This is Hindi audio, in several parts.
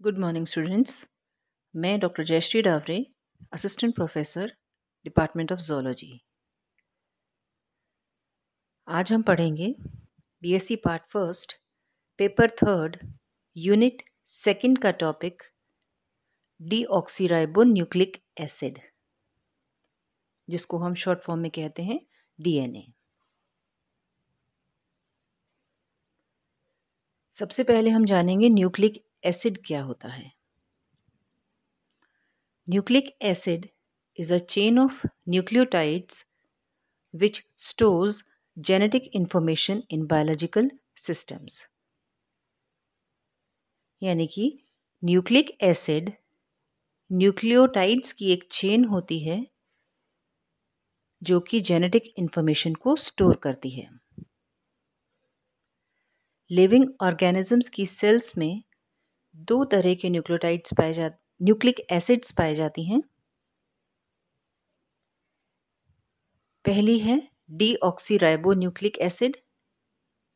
Good morning students. मैं doctor Jayashree Daware, assistant professor, department of zoology. आज हम पढ़ेंगे BSc part first, paper third, unit second का टॉपिक डीऑक्सीराइबो न्यूक्लिक एसिड, जिसको हम शॉर्ट फॉर्म में कहते हैं डीएनए। सबसे पहले हम जानेंगे न्यूक्लिक एसिड क्या होता है। Nucleic acid is a chain of nucleotides which stores genetic information in biological systems. यानी कि न्यूक्लिक एसिड न्यूक्लियोटाइड्स की एक चेन होती है जो कि जेनेटिक इंफॉर्मेशन को स्टोर करती है। लिविंग ऑर्गेनिजम्स की सेल्स में दो तरह के न्यूक्लिक एसिड्स पाए जाती हैं। पहली है डीऑक्सीराइबो न्यूक्लिक एसिड,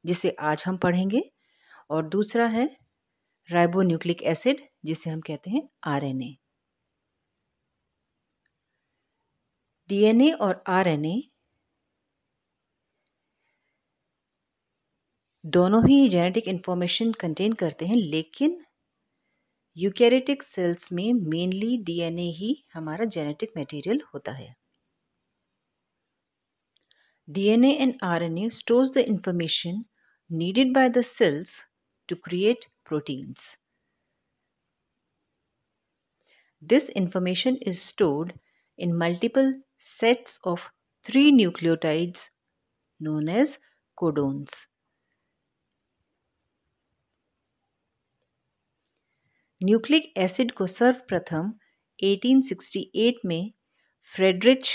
जिसे आज हम पढ़ेंगे, और दूसरा है राइबोन्यूक्लिक एसिड, जिसे हम कहते हैं आरएनए। डीएनए और आरएनए दोनों ही जेनेटिक इंफॉर्मेशन कंटेन करते हैं, लेकिन यूकैरियोटिक सेल्स में मेनली डीएनए ही हमारा जेनेटिक मटेरियल होता है। DNA and RNA stores the information needed by the cells to create proteins. This information is stored in multiple sets of 3 nucleotides known as codons. Nucleic acid को सर्वप्रथम 1868 में फ्रेडरिच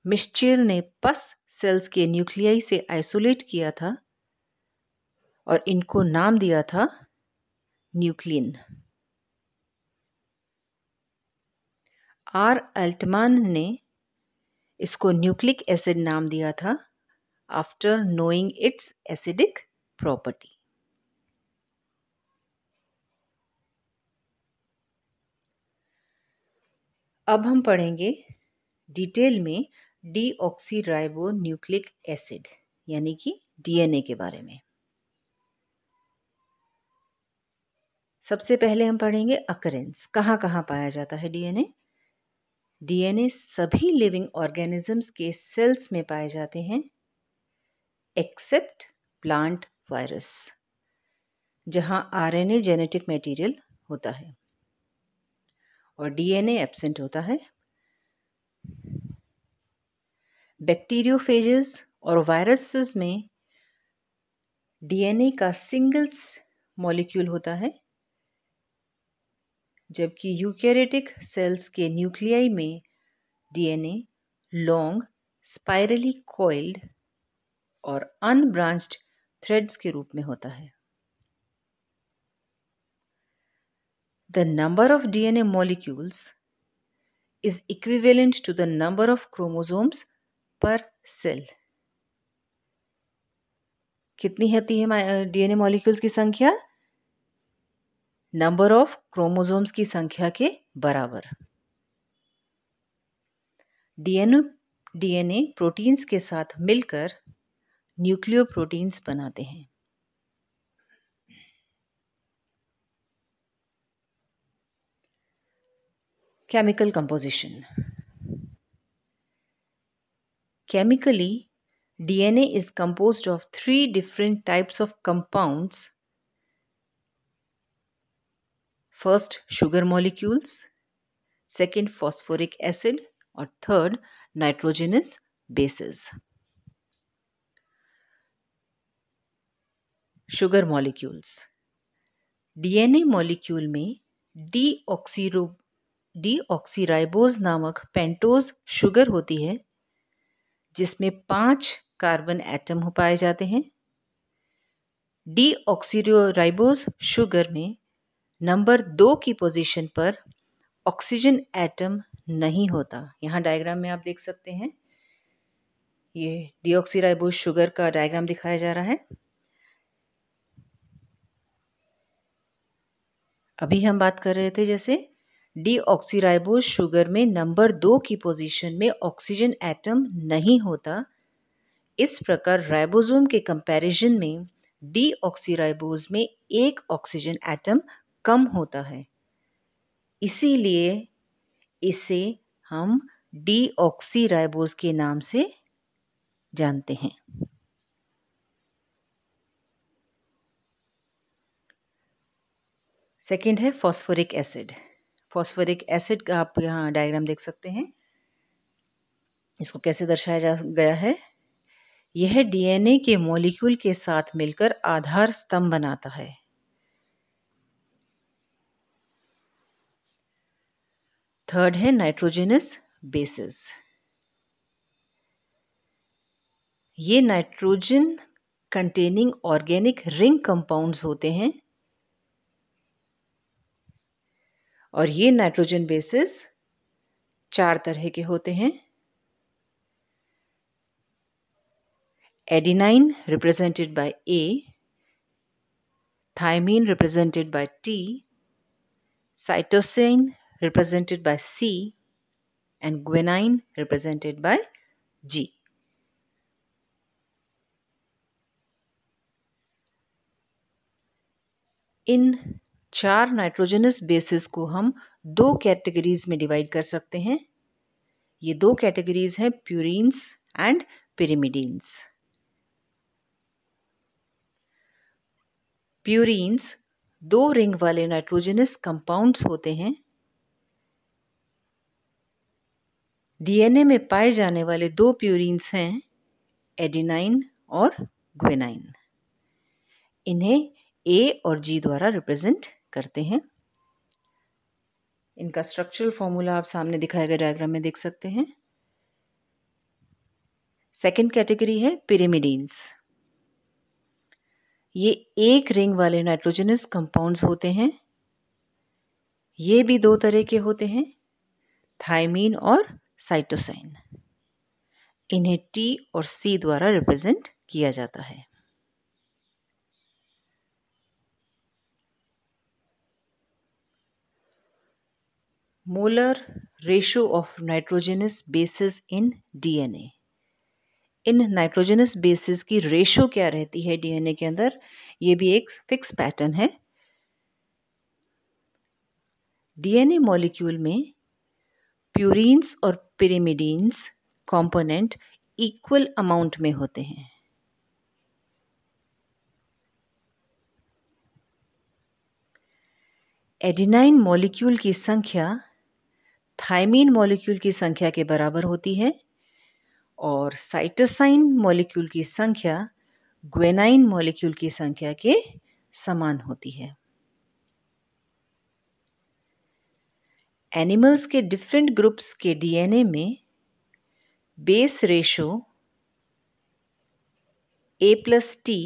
मिश्चेल ने पस सेल्स के न्यूक्लियाई से आइसोलेट किया था और इनको नाम दिया था न्यूक्लिन। आर अल्टमान ने इसको न्यूक्लिक एसिड नाम दिया था after knowing it's acidic property. अब हम पढ़ेंगे डिटेल में डीऑक्सीराइबो न्यूक्लिक एसिड यानी कि डीएनए के बारे में। सबसे पहले हम पढ़ेंगे अकरेंस, कहाँ कहाँ पाया जाता है डीएनए। डीएनए सभी लिविंग ऑर्गेनिजम्स के सेल्स में पाए जाते हैं एक्सेप्ट प्लांट वायरस, जहां आरएनए जेनेटिक मटेरियल होता है और डीएनए एब्सेंट होता है। बैक्टीरियोफेजेस और वायरसेस में डीएनए का सिंगल मॉलिक्यूल होता है, जबकि यूकैरियोटिक सेल्स के न्यूक्लियाई में डीएनए लॉन्ग, स्पाइरली कॉइल्ड और अनब्रांच्ड थ्रेड्स के रूप में होता है। The number of DNA molecules is equivalent to the number of chromosomes per cell. कितनी होती है डीएनए मॉलिक्यूल्स की संख्या? नंबर ऑफ क्रोमोसोम्स की संख्या के बराबर। डीएनए प्रोटीन्स के साथ मिलकर न्यूक्लियोप्रोटीन्स बनाते हैं। Chemical composition. Chemically, DNA is composed of 3 different types of compounds. First, sugar molecules, second, phosphoric acid, और third, nitrogenous bases. Sugar molecules. DNA molecule में डीऑक्सीराइबोज नामक पेंटोज शुगर होती है, जिसमें 5 कार्बन एटम पाए जाते हैं। डीऑक्सीराइबोज शुगर में नंबर 2 की पोजीशन पर ऑक्सीजन एटम नहीं होता। यहाँ डायग्राम में आप देख सकते हैं, ये डीऑक्सीराइबोज शुगर का डायग्राम दिखाया जा रहा है। अभी हम बात कर रहे थे जैसे डीऑक्सीराइबोज शुगर में नंबर 2 की पोजीशन में ऑक्सीजन एटम नहीं होता। इस प्रकार राइबोसोम के कंपैरिजन में डीऑक्सीराइबोज में एक ऑक्सीजन एटम कम होता है, इसीलिए इसे हम डीऑक्सीराइबोज के नाम से जानते हैं। सेकंड है फॉस्फोरिक एसिड। फॉस्फोरिक एसिड का आप यहाँ डायग्राम देख सकते हैं। इसको कैसे दर्शाया गया है? यह डीएनए के मॉलिक्यूल के साथ मिलकर आधार स्तंभ बनाता है। थर्ड है नाइट्रोजनस बेसिस। ये nitrogen containing organic ring compounds होते हैं और ये नाइट्रोजन बेसिस 4 तरह के होते हैं। Adenine represented by A, thymine represented by T, cytosine represented by C, and guanine represented by G. In 4 nitrogenous bases को हम 2 कैटेगरीज में डिवाइड कर सकते हैं। ये 2 कैटेगरीज हैं प्यूरीन्स एंड पिरिमिडीन्स। प्यूरीन्स 2 रिंग वाले नाइट्रोजनस कंपाउंड्स होते हैं। डीएनए में पाए जाने वाले 2 प्यूरीन्स हैं एडिनाइन और ग्वेनाइन। इन्हें ए और जी द्वारा रिप्रेजेंट करते हैं। इनका स्ट्रक्चरल फॉर्मूला आप सामने दिखाए गए डायग्राम में देख सकते हैं। सेकेंड कैटेगरी है पिरिमिडीन्स। ये एक रिंग वाले नाइट्रोजनस कंपाउंड्स होते हैं। ये भी 2 तरह के होते हैं, थायमीन और साइटोसाइन। इन्हें टी और सी द्वारा रिप्रेजेंट किया जाता है। Molar ratio of nitrogenous bases in DNA. In nitrogenous bases की रेशियो क्या रहती है डीएनए के अंदर, ये भी एक फिक्स पैटर्न है। डीएनए मॉलिक्यूल में प्यूरीन्स और पिरिमिडीन्स कंपोनेंट इक्वल अमाउंट में होते हैं। एडिनाइन मॉलिक्यूल की संख्या थायमीन मॉलिक्यूल की संख्या के बराबर होती है और साइटोसाइन मॉलिक्यूल की संख्या ग्वेनाइन मॉलिक्यूल की संख्या के समान होती है। एनिमल्स के डिफरेंट ग्रुप्स के डीएनए में बेस रेशो A+T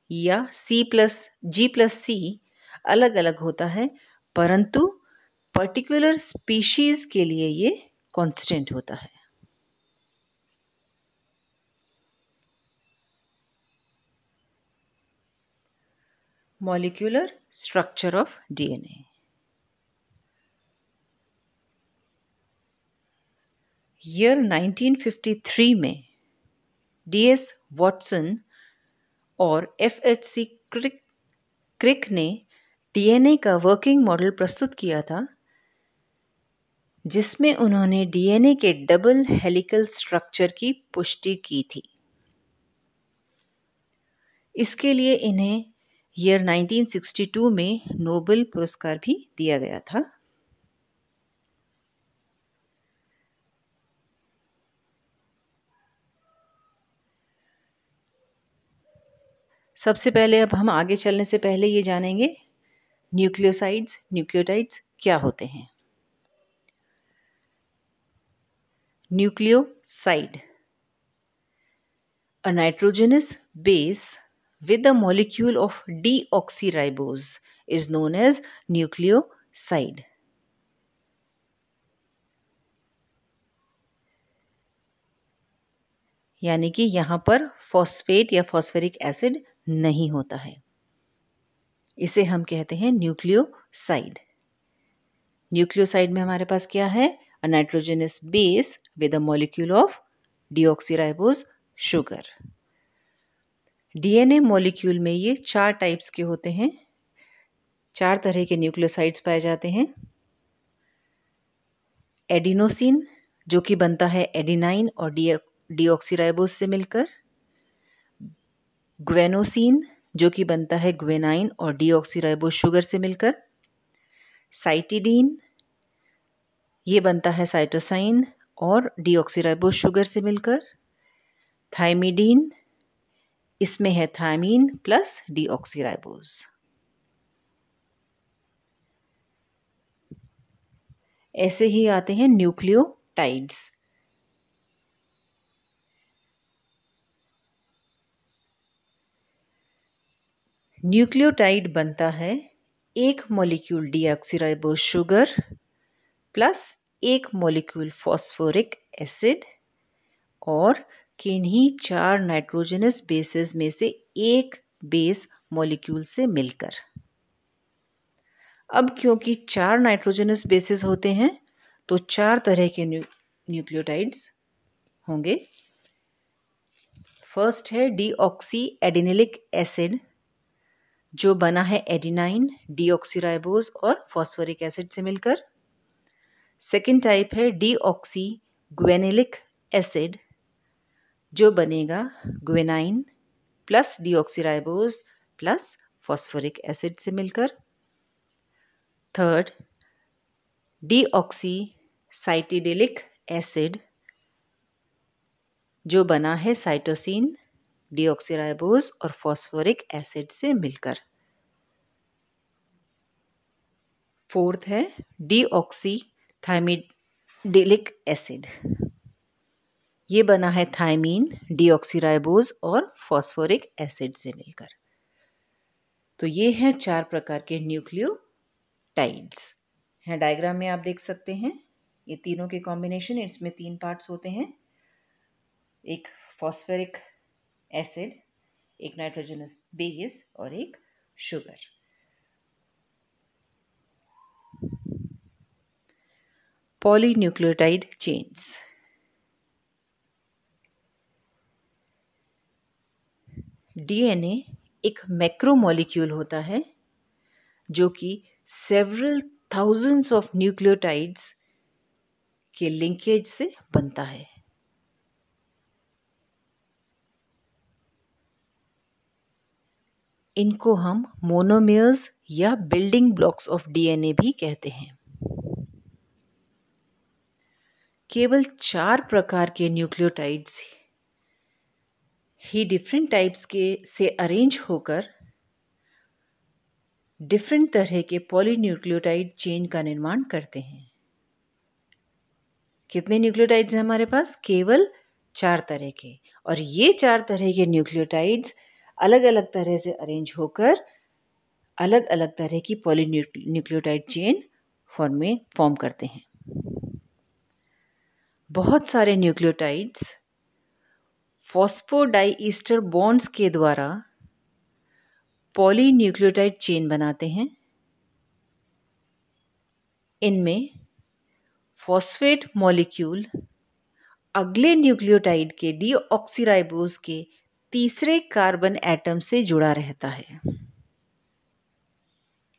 या G+C अलग अलग होता है, परंतु पर्टिकुलर स्पीशीज के लिए ये कांस्टेंट होता है। Molecular structure of DNA. Year 1953 में डीएस वॉटसन और FHC क्रिक ने डीएनए का वर्किंग मॉडल प्रस्तुत किया था, जिसमें उन्होंने डीएनए के डबल हेलिकल स्ट्रक्चर की पुष्टि की थी। इसके लिए इन्हें ईयर 1962 में नोबेल पुरस्कार भी दिया गया था। सबसे पहले अब हम आगे चलने से पहले ये जानेंगे न्यूक्लियोसाइड्स, न्यूक्लियोटाइड्स क्या होते हैं। Nucleoside, a nitrogenous base with a molecule of deoxyribose is known as nucleoside. यानी कि यहाँ पर फॉस्फेट या फॉस्फेरिक एसिड नहीं होता है, इसे हम कहते हैं न्यूक्लियोसाइड। न्यूक्लियोसाइड में हमारे पास क्या है? A nitrogenous base with a molecule of deoxyribose sugar. DNA molecule में ये 4 टाइप्स के होते हैं, 4 तरह के न्यूक्लियोसाइड्स पाए जाते हैं। एडिनोसिन जो कि बनता है एडिनाइन और डीऑक्सीराइबोज से मिलकर, ग्वेनोसिन जो कि बनता है ग्वेनाइन और डीऑक्सीराइबोज शुगर से मिलकर, साइटिडीन ये बनता है साइटोसाइन और डीऑक्सीराइबोज शुगर से मिलकर, थाइमिडीन इसमें है थायमीन प्लस डीऑक्सीराइबोज। ऐसे ही आते हैं न्यूक्लियोटाइड्स। न्यूक्लियोटाइड बनता है एक मॉलिक्यूल डीऑक्सीराइबोज शुगर प्लस एक मॉलिक्यूल फॉस्फोरिक एसिड और किन्हीं 4 नाइट्रोजनस बेसेस में से एक बेस मॉलिक्यूल से मिलकर। अब क्योंकि 4 नाइट्रोजनस बेसेस होते हैं तो 4 तरह के न्यूक्लियोटाइड्स होंगे। फर्स्ट है डीऑक्सी एडिनिलिक एसिड जो बना है एडिनाइन, डीऑक्सीराइबोज और फॉस्फोरिक एसिड से मिलकर। सेकेंड टाइप है डीऑक्सी ग्वेनिलिक एसिड जो बनेगा guanine plus deoxyribose plus phosphoric acid से मिलकर। थर्ड डीऑक्सी साइटिडिलिक एसिड जो बना है साइटोसिन, डीऑक्सीराइबोज और फॉस्फोरिक एसिड से मिलकर। फोर्थ है डीऑक्सी थाइमिडिलिक एसिड, ये बना है थायमीन, डीऑक्सीराइबोज और फॉस्फोरिक एसिड से मिलकर। तो ये हैं 4 प्रकार के न्यूक्लियोटाइड्स। यहाँ डायग्राम में आप देख सकते हैं ये तीनों के कॉम्बिनेशन, इसमें 3 पार्ट्स होते हैं, एक फॉस्फोरिक एसिड, एक नाइट्रोजनस बेस और एक शुगर। Polynucleotide chains. डीएनए एक मैक्रोमोलिक्यूल होता है जो कि सेवरल थाउजेंड्स ऑफ न्यूक्लियोटाइड्स के लिंकेज से बनता है। इनको हम मोनोमेयर्स या बिल्डिंग ब्लॉक्स ऑफ डीएनए भी कहते हैं। केवल 4 प्रकार के न्यूक्लियोटाइड्स ही डिफरेंट टाइप्स के से अरेंज होकर डिफरेंट तरह के पॉलीन्यूक्लियोटाइड चेन का निर्माण करते हैं। कितने न्यूक्लियोटाइड्स हैं हमारे पास? केवल 4 तरह के, और ये 4 तरह के न्यूक्लियोटाइड्स अलग अलग तरह से अरेंज होकर अलग अलग तरह की पॉलीन्यूक्लियोटाइड चेन फॉर्म करते हैं। बहुत सारे न्यूक्लियोटाइड्स फॉस्फोडाइईस्टर बॉन्ड्स के द्वारा पॉलीन्यूक्लियोटाइड चेन बनाते हैं। इनमें फॉस्फेट मॉलिक्यूल अगले न्यूक्लियोटाइड के डीऑक्सीराइबोज के तीसरे कार्बन एटम से जुड़ा रहता है।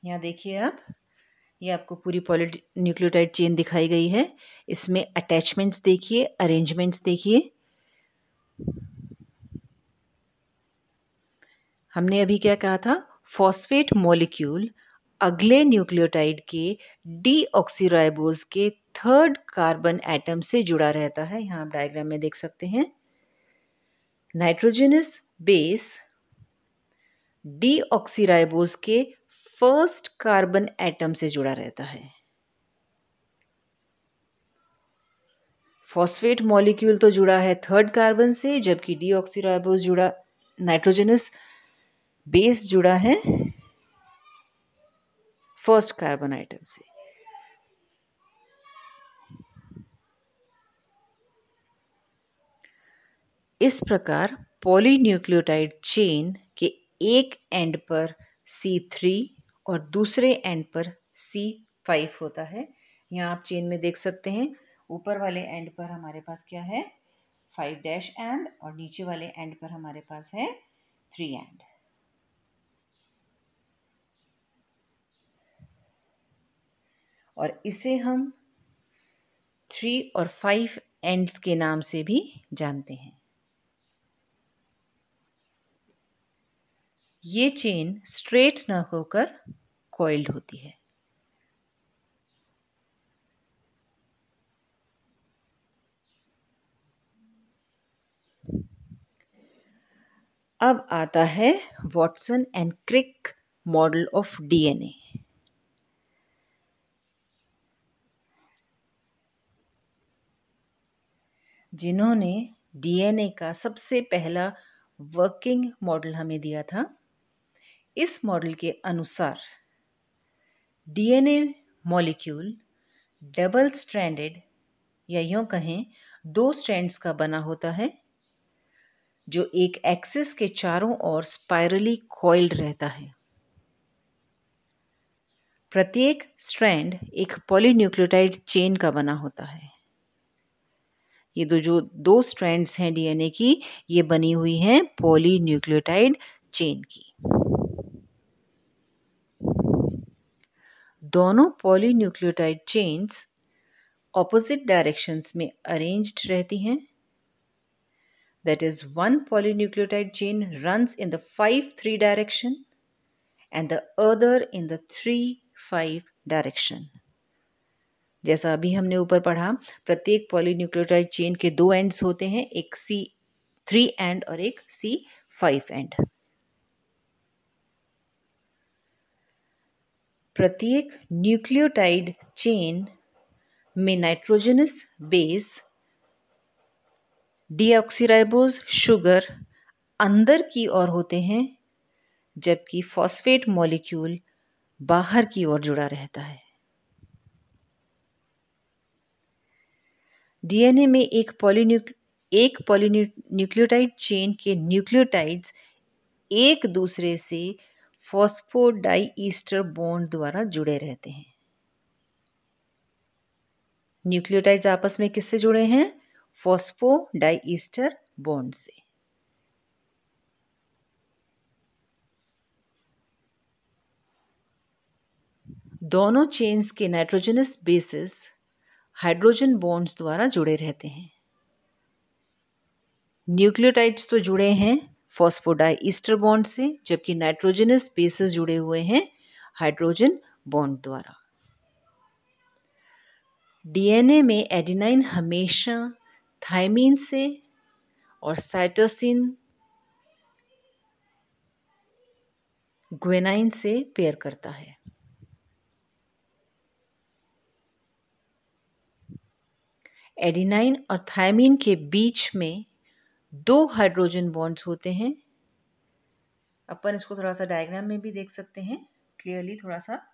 यहाँ देखिए आप, ये आपको पूरी पॉलीन्यूक्लियोटाइड चेन दिखाई गई है। इसमें अटैचमेंट्स देखिए, अरेंजमेंट्स देखिए। हमने अभी क्या कहा था? फॉस्फेट मॉलिक्यूल अगले न्यूक्लियोटाइड के डीऑक्सीराइबोज के थर्ड कार्बन एटम से जुड़ा रहता है। यहाँ आप डायग्राम में देख सकते हैं। नाइट्रोजनस बेस डीऑक्सीराइबोज के फर्स्ट कार्बन एटम से जुड़ा रहता है। फॉस्फेट मॉलिक्यूल तो जुड़ा है थर्ड कार्बन से, जबकि डीऑक्सीराइबोज जुड़ा, नाइट्रोजनस बेस जुड़ा है फर्स्ट कार्बन आइटम से। इस प्रकार पॉलीन्यूक्लियोटाइड चेन के एक एंड पर C3 और दूसरे एंड पर C5 होता है। यहाँ आप चेन में देख सकते हैं, ऊपर वाले एंड पर हमारे पास क्या है, 5' एंड, और नीचे वाले एंड पर हमारे पास है 3 एंड। और इसे हम 3 और 5 एंड्स के नाम से भी जानते हैं। ये चेन स्ट्रेट न होकर कॉइल्ड होती है। अब आता है Watson and Crick model of DNA. जिन्होंने डीएनए का सबसे पहला वर्किंग मॉडल हमें दिया था। इस मॉडल के अनुसार डीएनए मॉलिक्यूल डबल स्ट्रैंडेड, या यूं कहें 2 स्ट्रैंड्स का बना होता है, जो एक एक्सिस के चारों ओर स्पाइरली कॉइल्ड रहता है। प्रत्येक स्ट्रैंड एक पॉलीन्यूक्लियोटाइड चेन का बना होता है। ये जो 2 स्ट्रैंड्स हैं डीएनए की, ये बनी हुई हैं पॉलीन्यूक्लियोटाइड चेन की। दोनों पॉलीन्यूक्लियोटाइड चेन्स ऑपोजिट डायरेक्शंस में अरेंज्ड रहती हैं। That is, one polynucleotide chain runs in the 5-3 direction and the other in the 3-5 direction. जैसा अभी हमने ऊपर पढ़ा, प्रत्येक पॉलीन्यूक्लियोटाइड चेन के 2 एंड्स होते हैं, एक C3 एंड और एक C5 एंड। प्रत्येक न्यूक्लियोटाइड चेन में नाइट्रोजनस बेस डीऑक्सीराइबोज शुगर अंदर की ओर होते हैं, जबकि फॉस्फेट मॉलिक्यूल बाहर की ओर जुड़ा रहता है। डीएनए में एक पॉलीन्यूक्लियोटाइड चेन के न्यूक्लियोटाइड्स एक दूसरे से फॉस्फोडाइईस्टर बॉन्ड द्वारा जुड़े रहते हैं। न्यूक्लियोटाइड्स आपस में किससे जुड़े हैं? फॉस्फोडाइईस्टर बॉन्ड से। दोनों चेन्स के नाइट्रोजनस बेसेस हाइड्रोजन बॉन्ड्स द्वारा जुड़े रहते हैं। न्यूक्लियोटाइड्स तो जुड़े हैं फॉस्फोडाइईस्टर बॉन्ड से, जबकि नाइट्रोजनस बेसेस जुड़े हुए हैं हाइड्रोजन बॉन्ड द्वारा। डीएनए में एडेनाइन हमेशा थायमीन से और साइटोसिन ग्वेनाइन से पेयर करता है। एडेनाइन और थायमीन के बीच में 2 हाइड्रोजन बॉन्ड्स होते हैं। अपन इसको थोड़ा सा डायग्राम में भी देख सकते हैं क्लियरली थोड़ा सा।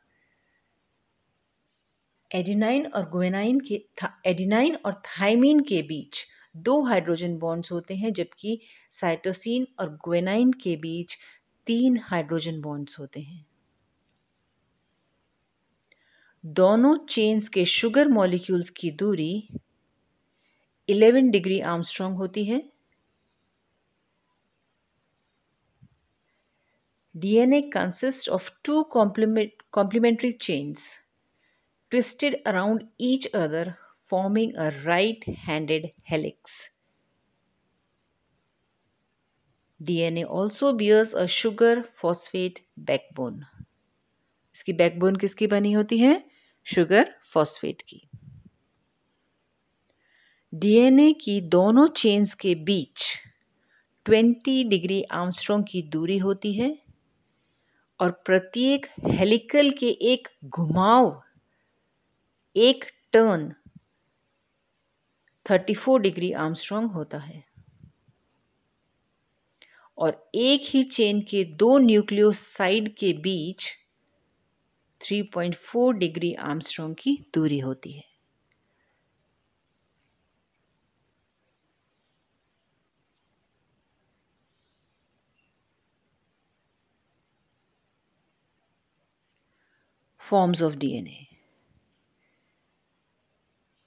एडेनाइन और थायमीन के बीच 2 हाइड्रोजन बॉन्ड्स होते हैं, जबकि साइटोसिन और ग्वेनाइन के बीच 3 हाइड्रोजन बॉन्ड्स होते हैं। दोनों चेन्स के शुगर मॉलिक्यूल्स की दूरी 11 डिग्री आर्मस्ट्रॉन्ग होती है। DNA consists of 2 complementary chains twisted around each other, forming a right-handed helix. DNA also bears a sugar phosphate backbone. इसकी बैकबोन किसकी बनी होती है? शुगर फॉस्फेट की। डीएनए की दोनों चेन्स के बीच 20 डिग्री आर्मस्ट्रॉन्ग की दूरी होती है और प्रत्येक हेलिकल के एक घुमाव, एक टर्न 34 डिग्री आर्मस्ट्रॉन्ग होता है और एक ही चेन के 2 न्यूक्लियोसाइड के बीच 3.4 डिग्री आर्मस्ट्रॉन्ग की दूरी होती है। forms of DNA.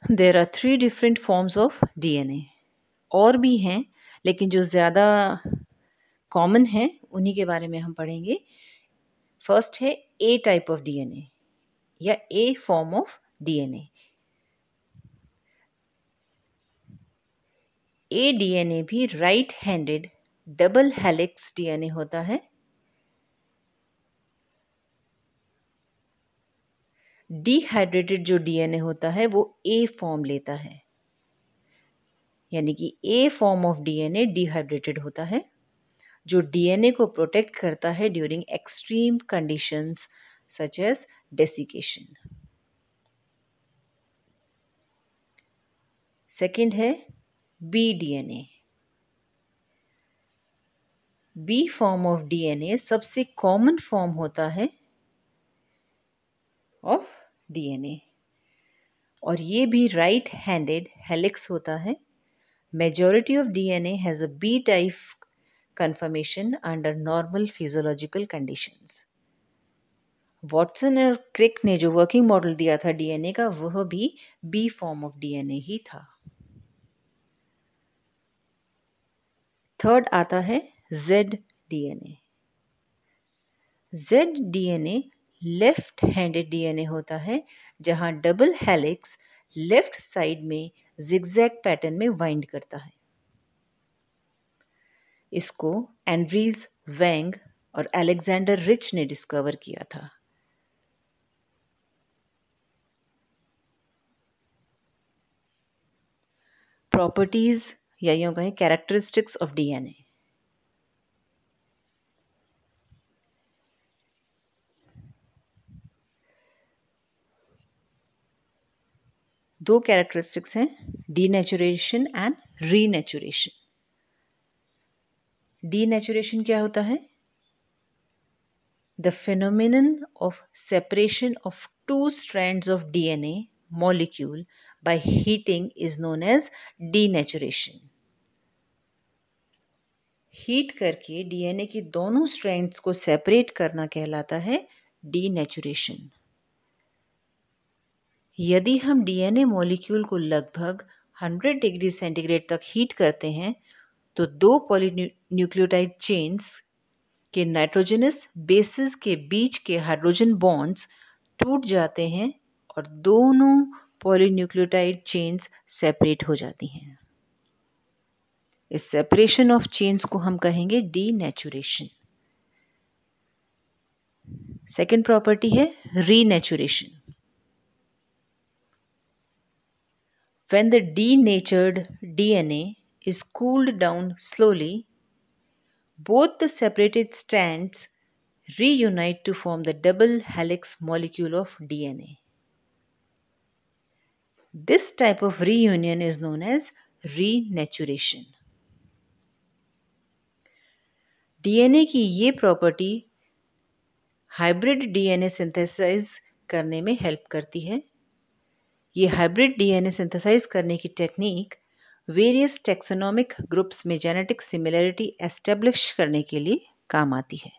There are 3 different forms of DNA. और भी हैं, लेकिन जो ज़्यादा कॉमन हैं उन्हीं के बारे में हम पढ़ेंगे. फर्स्ट है A टाइप ऑफ DNA या A form of DNA. A DNA भी right handed double helix DNA होता है. डिहाइड्रेटेड जो DNA होता है वो A फॉर्म लेता है, यानी कि A form of DNA dehydrated होता है, जो DNA को प्रोटेक्ट करता है during extreme conditions such as desiccation. Second है B DNA. B form of DNA सबसे कॉमन फॉर्म होता है ऑफ DNA और ये भी राइट हैंडेड हेलिक्स होता है. Majority of DNA has a B type conformation under normal physiological conditions. Watson और क्रिक ने जो वर्किंग मॉडल दिया था DNA का वह भी B फॉर्म ऑफ DNA ही था. थर्ड आता है Z DNA. Z DNA left handed DNA होता है जहां डबल हेलिक्स लेफ्ट साइड में जिगजैग पैटर्न में वाइंड करता है. इसको एंड्रीज वैंग और अलेक्जेंडर रिच ने डिस्कवर किया था. प्रॉपर्टीज या यूं कहें कैरेक्टरिस्टिक्स ऑफ DNA. दो कैरेक्टरिस्टिक्स हैं, डीनेचुरेशन एंड रीनेचुरेशन. डीनेचुरेशन क्या होता है? The phenomenon of separation of two strands of DNA molecule by heating is known as denaturation. Heat करके DNA की दोनों स्ट्रैंड्स को सेपरेट करना कहलाता है डीनेचुरेशन. यदि हम DNA मॉलिक्यूल को लगभग 100 डिग्री सेंटीग्रेड तक हीट करते हैं तो दो पॉलीन्यूक्लियोटाइड चेन्स के नाइट्रोजनस बेसिस के बीच के हाइड्रोजन बॉन्ड्स टूट जाते हैं और दोनों पॉलीन्यूक्लियोटाइड चेन्स सेपरेट हो जाती हैं. इस सेपरेशन ऑफ चेन्स को हम कहेंगे डीनेचुरेशन. सेकेंड प्रॉपर्टी है renaturation. When the denatured DNA is cooled down slowly, both the separated strands reunite to form the double helix molecule of DNA. This type of reunion is known as renaturation. DNA की ये प्रॉपर्टी हाइब्रिड DNA सिंथेसाइज करने में हेल्प करती है. ये हाइब्रिड DNA सिंथेसाइज करने की टेक्निक वेरियस टेक्सोनोमिक ग्रुप्स में जेनेटिक सिमिलरिटी एस्टेब्लिश करने के लिए काम आती है.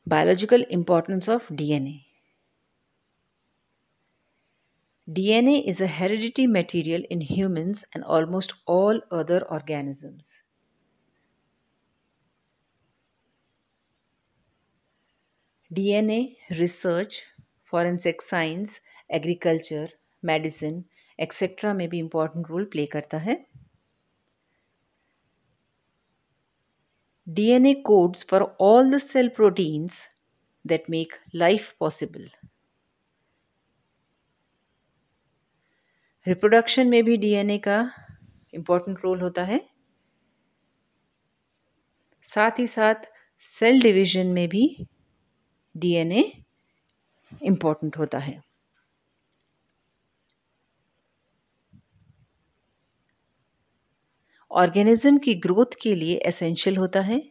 Biological importance of DNA. DNA is a hereditary material in humans and almost all other organisms. DNA research, forensic science, agriculture, medicine, etc. में भी important role play करता है. DNA codes for all the cell proteins that make life possible. Reproduction में भी DNA का इम्पोर्टेंट रोल होता है. साथ ही साथ सेल डिवीजन में भी DNA इम्पोर्टेंट होता है. ऑर्गेनिज्म की ग्रोथ के एसेंशियल होता है.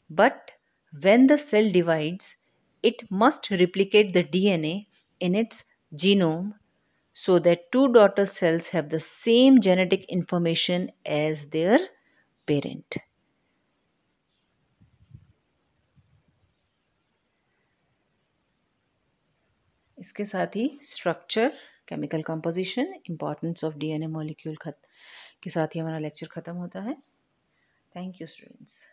But when the cell divides it must replicate the DNA in its genome so that two daughter cells have the same genetic information as their parent. इसके साथ ही structure, chemical composition, importance of DNA molecule के साथ ही हमारा लेक्चर ख़त्म होता है। Thank you students.